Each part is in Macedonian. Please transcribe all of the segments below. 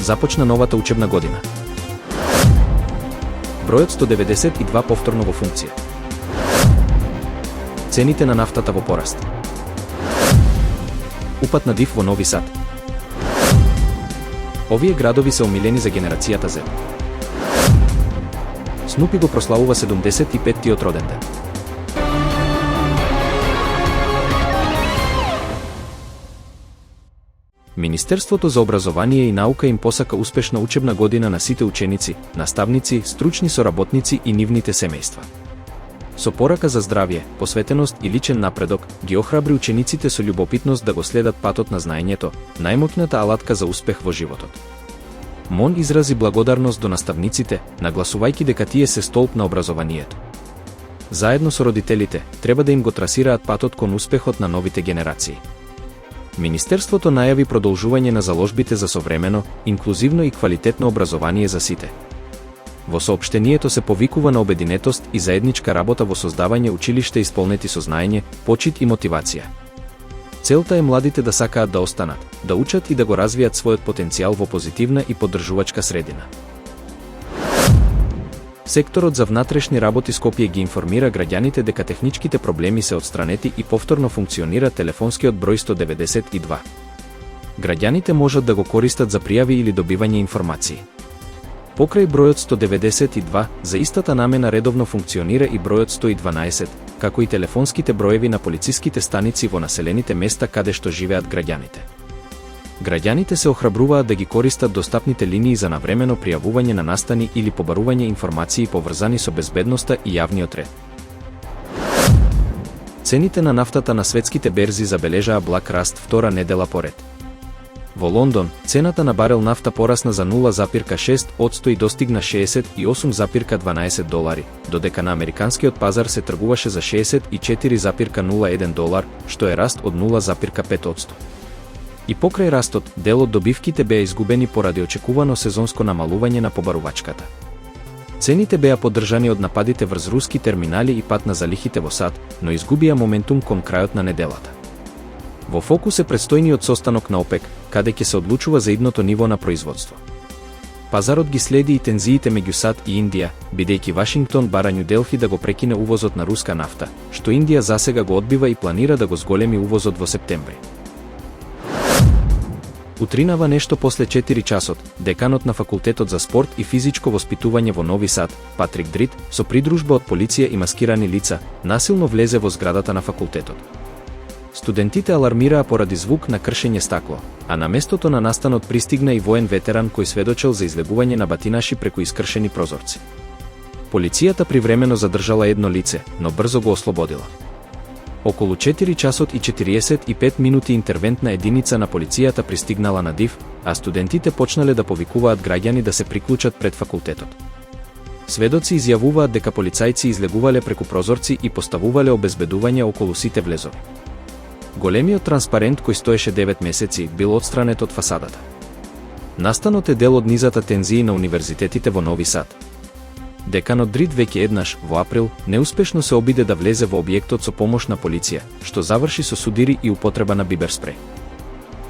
Започна новата учебна година. Бројот 192 повторно во функција. Цените на нафтата во пораст. Упат на див во Нови Сад. Овие градови се омилени за генерацијата Z. Снупи го прославува 75-тиот роден ден. Министерството за образование и наука им посака успешна учебна година на сите ученици, наставници, стручни соработници и нивните семејства. Со порака за здравје, посветеност и личен напредок, ги охрабри учениците со љубопитност да го следат патот на знаењето, најмоќната алатка за успех во животот. МОН изрази благодарност до наставниците, нагласувајќи дека тие се столб на образованието. Заедно со родителите, треба да им го трасираат патот кон успехот на новите генерации. Министерството најави продолжување на заложбите за современо, инклузивно и квалитетно образование за сите. Во соопштението се повикува на обединетост и заедничка работа во создавање училиште исполнети со знаење, почит и мотивација. Целта е младите да сакаат да останат, да учат и да го развијат својот потенцијал во позитивна и поддржувачка средина. Секторот за внатрешни работи Скопје ги информира граѓаните дека техничките проблеми се отстранети и повторно функционира телефонскиот број 192. Граѓаните можат да го користат за пријави или добивање информации. Покрај бројот 192, за истата намена редовно функционира и бројот 112, како и телефонските броеви на полициските станици во населените места каде што живеат граѓаните. Граѓаните се охрабруваат да ги користат достапните линии за навремено пријавување на настани или побарување информации поврзани со безбедноста и јавниот ред. Цените на нафтата на светските берзи забележаа благ раст втора недела поред. Во Лондон, цената на барел нафта порасна за 0,6% и достигна $68,12, додека на американскиот пазар се тргуваше за $64,01, што е раст од 0,5%. И покрај растот, дел од добивките беа изгубени поради очекувано сезонско намалување на побарувачката. Цените беа поддржани од нападите врз руски терминали и пат на залихите во САД, но изгубија моментум кон крајот на неделата. Во фокус е предстојниот состанок на ОПЕК, каде ќе се одлучува за идното ниво на производство. Пазарот ги следи и тензиите меѓу САД и Индија, бидејќи Вашингтон бара Њу Делхи да го прекине увозот на руска нафта, што Индија засега го одбива и планира да го зголеми увозот во септември. Утринава нешто после 4 часот, деканот на Факултетот за спорт и физичко воспитување во Нови Сад, Патрик Дрит, со придружба од полиција и маскирани лица, насилно влезе во зградата на факултетот. Студентите алармираа поради звук на кршење стакло, а на местото на настанот пристигна и воен ветеран кој сведочел за излегување на батинаши преку искршени прозорци. Полицијата привремено задржала едно лице, но брзо го ослободила. Околу 4 часот и 45 минути интервентна единица на полицијата пристигнала на див, а студентите почнале да повикуваат граѓани да се приклучат пред факултетот. Сведоци изјавуваат дека полицајци излегувале преку прозорци и поставувале обезбедување околу сите влезови. Големиот транспарент кој стоеше 9 месеци бил отстранет од фасадата. Настанот е дел од низата тензии на универзитетите во Нови Сад. Деканот Дрит веќе еднаш, во април, неуспешно се обиде да влезе во објектот со помош на полиција, што заврши со судири и употреба на бибер спреј.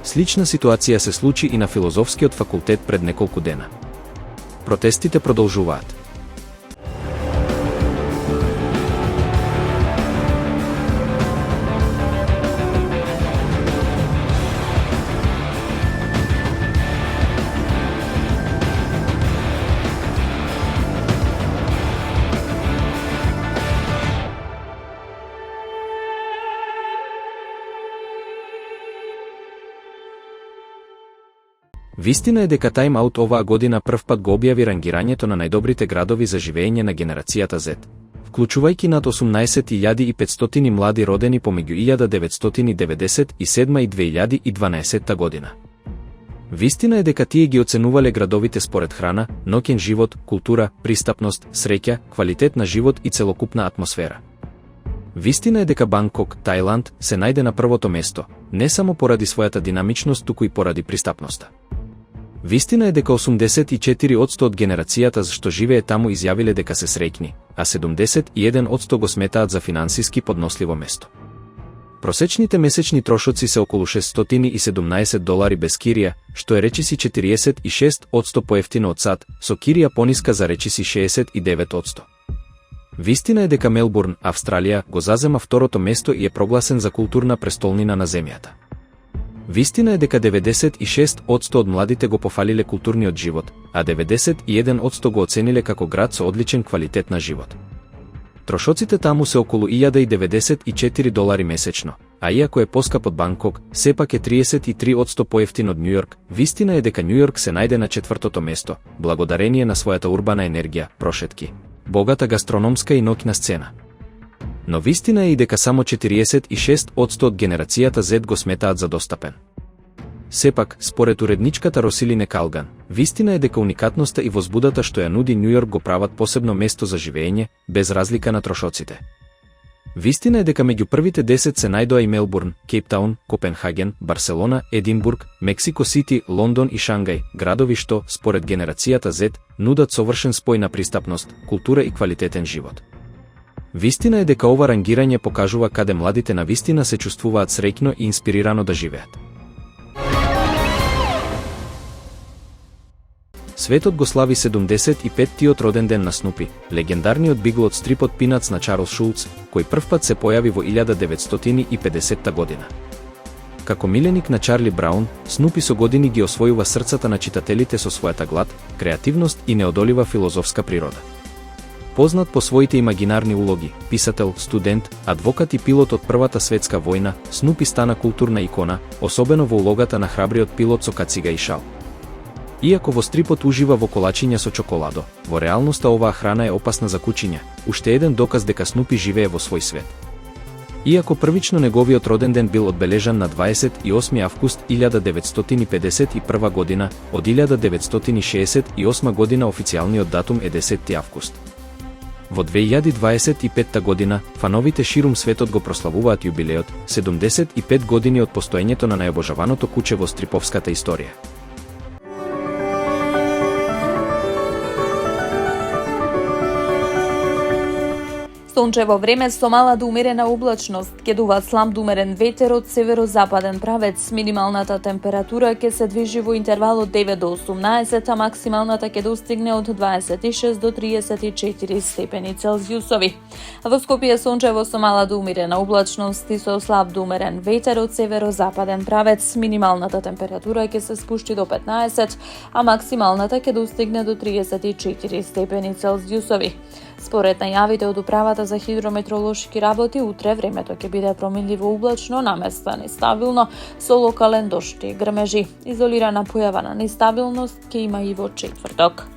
Слична ситуација се случи и на Филозофскиот факултет пред неколку дена. Протестите продолжуваат. Вистина е дека Time Out оваа година првпат го објави рангирањето на најдобрите градови за живење на генерацијата Z, вклучувајќи над 18.500 млади родени помеѓу 1997 и 2012 година. Вистина е дека тие ги оценувале градовите според храна, ноќен живот, култура, пристапност, среќа, квалитет на живот и целокупна атмосфера. Вистина е дека Банкок, Тајланд, се најде на првото место, не само поради својата динамичност, туку и поради пристапноста. Вистина е дека 84% од генерацијата што живее таму изјавиле дека се среќни, а 71% го сметаат за финансиски подносливо место. Просечните месечни трошоци се околу $617 без кирија, што е речиси 46% поевтино од САД, со кирија пониска за речиси 69%. Вистина е дека Мелбурн, Австралија, го зазема второто место и е прогласен за културна престолнина на земјата. Вистина е дека 96% од младите го пофалиле културниот живот, а 91% го оцениле како град со одличен квалитет на живот. Трошоците таму се околу $1094 месечно, а иако е поскап од Банкок, сепак е 33% поевтин од Њујорк. Вистина е дека Њујорк се најде на 4-то место, благодарение на својата урбана енергија, прошетки, богата гастрономска и ноќна сцена. Но вистина е и дека само 46% од генерацијата Z го сметаат за достапен. Сепак, според уредничката Росилине Калган, вистина е дека уникатноста и возбудата што ја нуди Њујорк го прават посебно место за живење, без разлика на трошоците. Вистина е дека меѓу првите 10 се најдоа и Мелбурн, Кейптаун, Копенхаген, Барселона, Единбург, Мексико Сити, Лондон и Шангај, градови што, според генерацијата Z, нудат совршен спој на пристапност, култура и квалитетен живот. Вистина е дека ова рангирање покажува каде младите на вистина се чувствуваат среќно и инспирирано да живеат. Светот го слави 75-тиот роден ден на Снупи, легендарниот бигл од стрипот Пинац на Чарлс Шулц, кој првпат се појави во 1950 година. Како миленик на Чарли Браун, Снупи со години ги освојува срцата на читателите со својата глад, креативност и неодолива филозофска природа. Познат по своите имагинарни улоги, писател, студент, адвокат и пилот од Првата светска војна, Снупи стана културна икона, особено во улогата на храбриот пилот со кацига и шал. Иако во стрипот ужива во колачиња со чоколадо, во реалноста оваа храна е опасна за кучиња, уште еден доказ дека Снупи живее во свој свет. Иако првично неговиот роден ден бил одбележан на 28 август 1951 година, од 1968 година официјалниот датум е 10 август. Во 2025 година, фановите ширум светот го прославуваат јубилеот, 75 години од постоењето на најобожаваното куче во стриповската историја. Сончево време со мала до умерена облачност, ќе дува слаб до умерен ветер од северозападен правец. Минималната температура ќе се движи во интервал од 9 до 18, а максималната ќе достигне од 26 до 34 степени Целзиусови. Во Скопје сончево со мала до умерена облачност и со слаб до умерен ветер од северозападен правец. Минималната температура ќе се спушти до 15, а максималната ќе достигне до 34 степени Целзиусови. Според најавите од Управата за хидрометеоролошки работи, утре времето ќе биде променливо облачно, наместа нестабилно, со локален дожд и грмежи. Изолирана појава на нестабилност ќе има и во четврток.